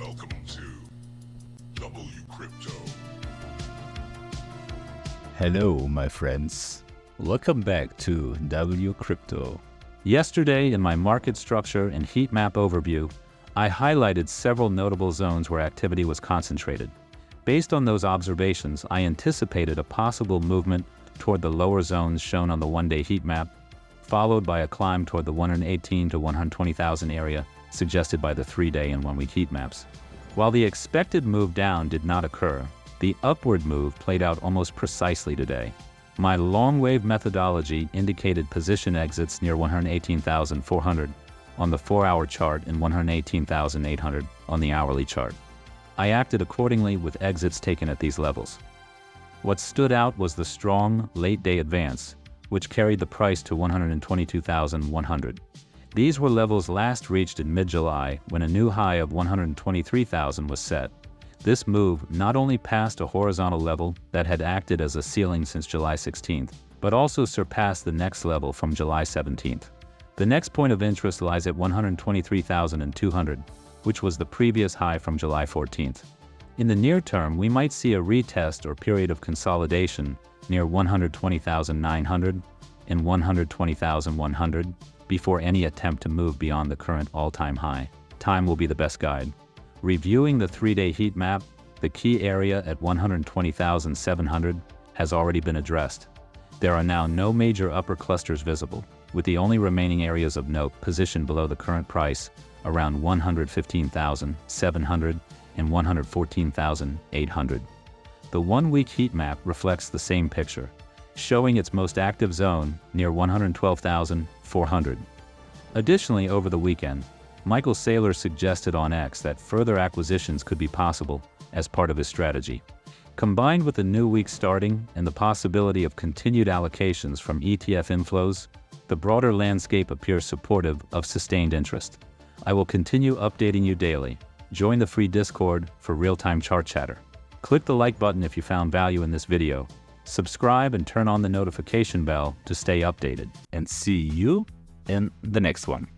Welcome to WCrypto. Hello, my friends. Welcome back to WCrypto. Yesterday, in my market structure and heat map overview, I highlighted several notable zones where activity was concentrated. Based on those observations, I anticipated a possible movement toward the lower zones shown on the one-day heat map, followed by a climb toward the 118 to 120,000 area suggested by the 3-day and 1-week heat maps. While the expected move down did not occur, the upward move played out almost precisely today. My long wave methodology indicated position exits near 118,400 on the 4-hour chart and 118,800 on the hourly chart. I acted accordingly with exits taken at these levels. What stood out was the strong late-day advance, which carried the price to 122,100. These were levels last reached in mid-July when a new high of 123,000 was set. This move not only passed a horizontal level that had acted as a ceiling since July 16th, but also surpassed the next level from July 17th. The next point of interest lies at 123,200, which was the previous high from July 14th. In the near term, we might see a retest or period of consolidation near 120,900 and 120,100 before any attempt to move beyond the current all-time high. Time will be the best guide. Reviewing the 3-day heat map, the key area at 120,700 has already been addressed. There are now no major upper clusters visible, with the only remaining areas of note positioned below the current price around 115,700 and 114,800. The 1-week heat map reflects the same picture, showing its most active zone near 112,400. Additionally, over the weekend, Michael Saylor suggested on X that further acquisitions could be possible as part of his strategy. Combined with the new week starting and the possibility of continued allocations from ETF inflows, the broader landscape appears supportive of sustained interest. I will continue updating you daily. Join the free Discord for real-time chart chatter. Click the like button if you found value in this video. Subscribe and turn on the notification bell to stay updated. And see you in the next one.